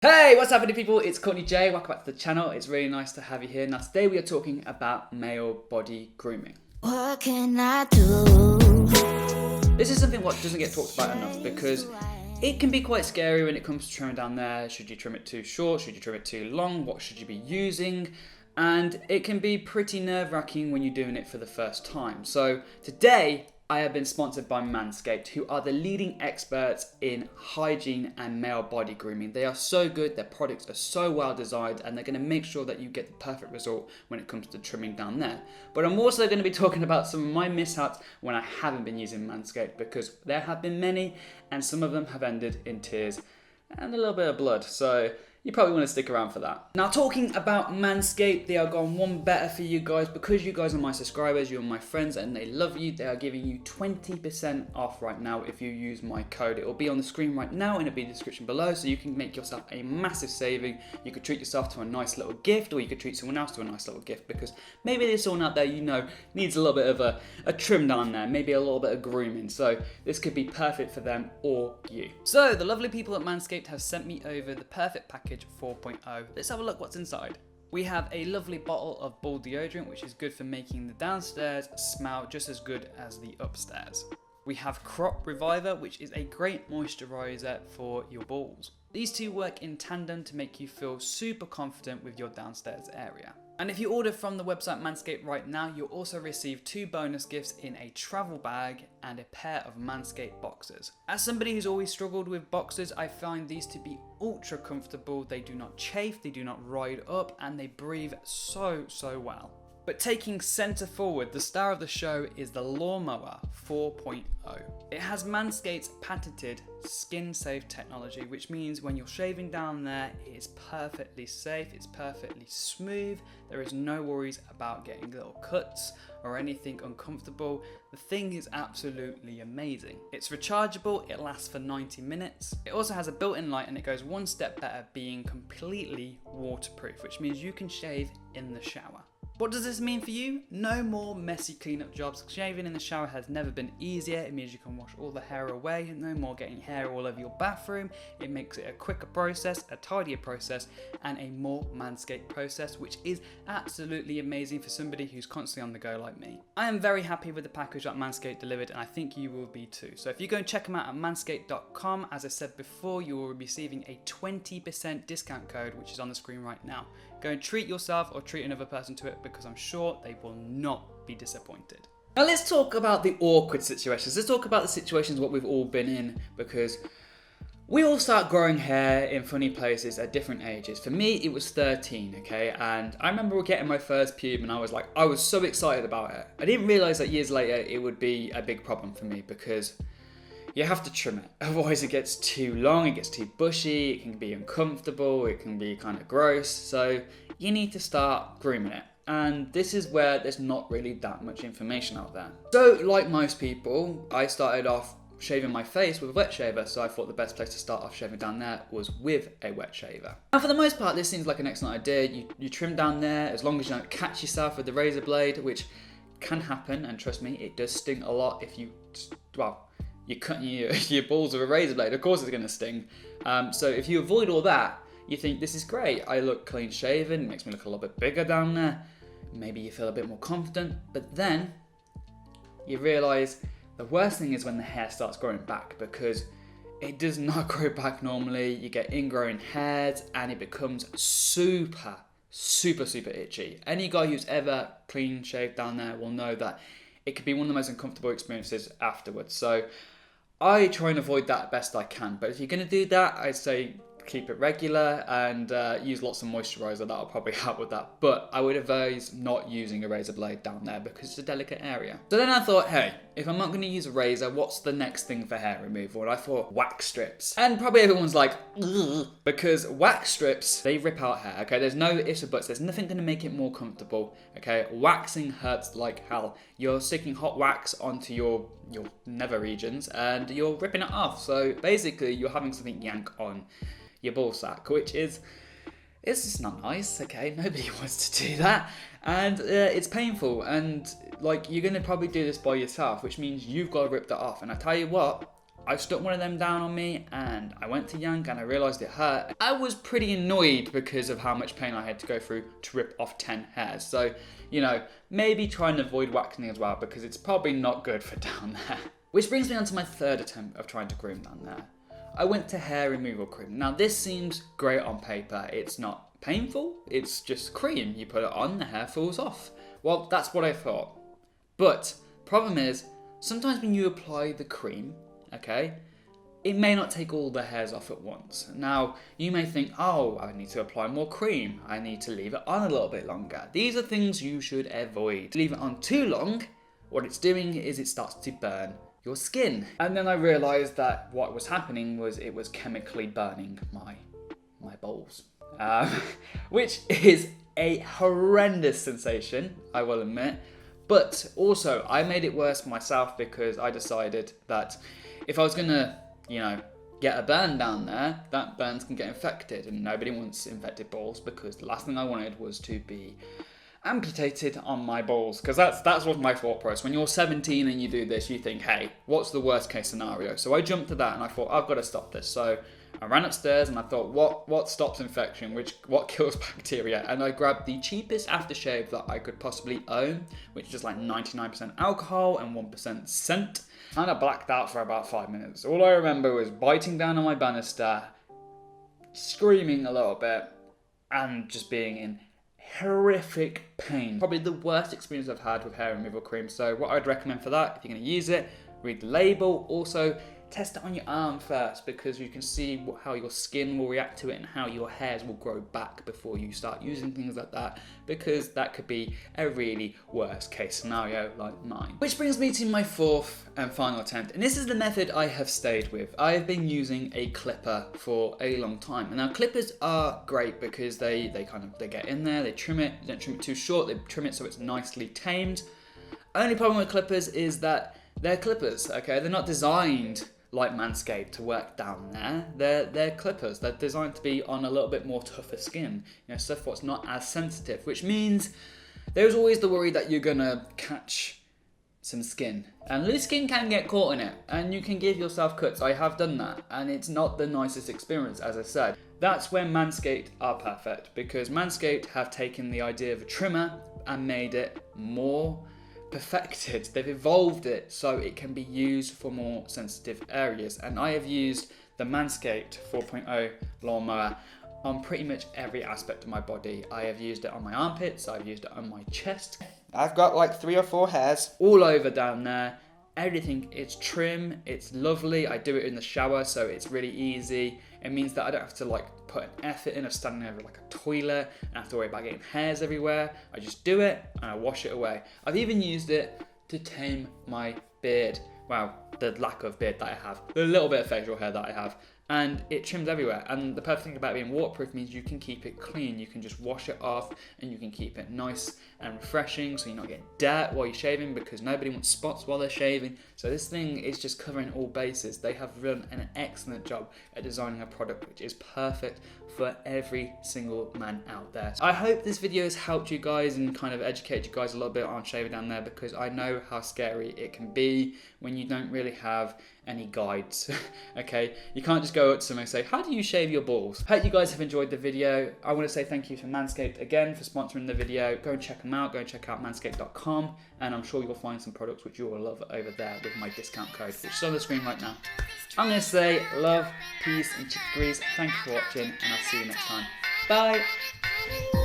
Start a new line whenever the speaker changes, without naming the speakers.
Hey, what's happening people? It's Courtney-Jai, welcome back to the channel. It's really nice to have you here. Now today we are talking about male body grooming.
What can I do?
This is something what doesn't get talked about enough because it can be quite scary when it comes to trimming down there. Should you trim it too short? Should you trim it too long? What should you be using? And it can be pretty nerve-wracking when you're doing it for the first time. So today I have been sponsored by MANSCAPED, who are the leading experts in hygiene and male body grooming. They are so good, their products are so well designed, and they're going to make sure that you get the perfect result when it comes to trimming down there. But I'm also going to be talking about some of my mishaps when I haven't been using MANSCAPED, because there have been many, and some of them have ended in tears and a little bit of blood. So you probably want to stick around for that. Now, talking about Manscaped, they are going one better for you guys. Because you guys are my subscribers, you're my friends, and they love you, they are giving you 20% off right now if you use my code. It will be on the screen right now and it'll be in the description below, so you can make yourself a massive saving. You could treat yourself to a nice little gift, or you could treat someone else to a nice little gift, because maybe there's someone out there you know needs a little bit of a trim down there, maybe a little bit of grooming. So this could be perfect for them or you. So the lovely people at Manscaped have sent me over the perfect package 4.0. Let's have a look what's inside. We have a lovely bottle of ball deodorant, which is good for making the downstairs smell just as good as the upstairs. We have Crop Reviver, which is a great moisturizer for your balls. These two work in tandem to make you feel super confident with your downstairs area. And if you order from the website Manscaped right now, you'll also receive 2 bonus gifts in a travel bag and a pair of Manscaped boxers. As somebody who's always struggled with boxers, I find these to be ultra comfortable. They do not chafe, they do not ride up, and they breathe so well. But taking centre forward, the star of the show is the Lawnmower 4.0. It has Manscaped's patented skin-safe technology, which means when you're shaving down there, it is perfectly safe, it's perfectly smooth, there is no worries about getting little cuts or anything uncomfortable. The thing is absolutely amazing. It's rechargeable, it lasts for 90 minutes. It also has a built-in light, and it goes one step better, being completely waterproof, which means you can shave in the shower. What does this mean for you? No more messy cleanup jobs. Shaving in the shower has never been easier. It means you can wash all the hair away. No more getting hair all over your bathroom. It makes it a quicker process, a tidier process, and a more Manscaped process, which is absolutely amazing for somebody who's constantly on the go like me. I am very happy with the package that Manscaped delivered, and I think you will be too. So if you go and check them out at manscaped.com, as I said before, you will be receiving a 20% discount code, which is on the screen right now. Go and treat yourself or treat another person to it, because I'm sure they will not be disappointed. Now let's talk about the awkward situations. Let's talk about the situations what we've all been in, because we all start growing hair in funny places at different ages. For me, it was 13, okay? And I remember getting my first pube and I was so excited about it. I didn't realize that years later it would be a big problem for me, because you have to trim it. Otherwise it gets too long, it gets too bushy, it can be uncomfortable, it can be kind of gross. So you need to start grooming it. And this is where there's not really that much information out there. So like most people, I started off shaving my face with a wet shaver, so I thought the best place to start off shaving down there was with a wet shaver. Now for the most part, this seems like an excellent idea. You trim down there, as long as you don't catch yourself with the razor blade, which can happen, and trust me, it does sting a lot if you, you're cutting your balls with a razor blade. Of course it's going to sting. So if you avoid all that, you think this is great. I look clean shaven, it makes me look a little bit bigger down there. Maybe you feel a bit more confident, but then you realise the worst thing is when the hair starts growing back, because it does not grow back normally. You get ingrowing hairs and it becomes super itchy. Any guy who's ever clean shaved down there will know that it could be one of the most uncomfortable experiences afterwards. So I try and avoid that best I can. But if you're going to do that, I'd say keep it regular and use lots of moisturizer. That'll probably help with that. But I would advise not using a razor blade down there, because it's a delicate area. So then I thought, hey, if I'm not going to use a razor, what's the next thing for hair removal? And I thought wax strips. And probably everyone's like, ugh, because wax strips, they rip out hair, okay? There's no ifs or buts. There's nothing going to make it more comfortable, okay? Waxing hurts like hell. You're sticking hot wax onto your nether regions and you're ripping it off. So basically, you're having something yank on your ball sack, which is, it's just not nice, okay? Nobody wants to do that. And it's painful, and like, you're gonna probably do this by yourself, which means you've got to rip that off. And I tell you what, I stuck one of them down on me and I went to yank and I realised it hurt. I was pretty annoyed because of how much pain I had to go through to rip off 10 hairs. So, you know, maybe try and avoid waxing as well because it's probably not good for down there. Which brings me on to my third attempt of trying to groom down there. I went to hair removal cream. Now this seems great on paper. It's not painful, it's just cream. You put it on, the hair falls off. Well, that's what I thought. But problem is, sometimes when you apply the cream, okay, it may not take all the hairs off at once. Now, you may think, oh, I need to apply more cream. I need to leave it on a little bit longer. These are things you should avoid. Leave it on too long, what it's doing is it starts to burn your skin. And then I realised that what was happening was it was chemically burning my balls. Which is a horrendous sensation, I will admit. But also, I made it worse for myself because I decided that if I was gonna, you know, get a burn down there, that burns can get infected, and nobody wants infected balls because the last thing I wanted was to be amputated on my balls, because that's what my thought process. When you're 17 and you do this, you think, hey, what's the worst case scenario? So I jumped to that and I thought, I've got to stop this. So I ran upstairs and I thought, what stops infection? What kills bacteria? And I grabbed the cheapest aftershave that I could possibly own, which is just like 99% alcohol and 1% scent. And I blacked out for about 5 minutes. All I remember was biting down on my banister, screaming a little bit, and just being in horrific pain. Probably the worst experience I've had with hair removal cream. So what I'd recommend for that, if you're going to use it, read the label. Also, test it on your arm first because you can see how your skin will react to it and how your hairs will grow back before you start using things like that, because that could be a really worst case scenario like mine. Which brings me to my fourth and final attempt, and this is the method I have stayed with. I have been using a clipper for a long time, and now clippers are great because they get in there, they trim it, they don't trim it too short, they trim it so it's nicely tamed. Only problem with clippers is that they're clippers, okay? They're not designed like MANSCAPED to work down there. They're clippers. They're designed to be on a little bit more tougher skin, you know, stuff what's not as sensitive, which means there's always the worry that you're gonna catch some skin. And loose skin can get caught in it, and you can give yourself cuts. I have done that, and it's not the nicest experience, as I said. That's where MANSCAPED are perfect, because MANSCAPED have taken the idea of a trimmer and made it more perfected. They've evolved it so it can be used for more sensitive areas, and I have used the MANSCAPED 4.0 lawnmower on pretty much every aspect of my body. I have used it on my armpits, I've used it on my chest. I've got like 3 or 4 hairs all over down there. Everything is trim, it's lovely. I do it in the shower, so it's really easy. It means that I don't have to like put an effort in of standing over like a toilet and have to worry about getting hairs everywhere. I just do it and I wash it away. I've even used it to tame my beard. Well, the lack of beard that I have, the little bit of facial hair that I have, and it trims everywhere. And the perfect thing about being waterproof means you can keep it clean. You can just wash it off and you can keep it nice and refreshing so you're not getting dirt while you're shaving, because nobody wants spots while they're shaving. So this thing is just covering all bases. They have done an excellent job at designing a product which is perfect for every single man out there. I hope this video has helped you guys and kind of educated you guys a little bit on shaving down there, because I know how scary it can be when you don't really have any guides. Okay, you can't just go up to someone and say, how do you shave your balls? Hope you guys have enjoyed the video. I want to say thank you to MANSCAPED again for sponsoring the video. Go and check them out. Go and check out manscaped.com, and I'm sure you'll find some products which you will love over there with my discount code, which is on the screen right now. I'm going to say love, peace and chick grease. Thank you for watching, and I'll see you next time. Bye.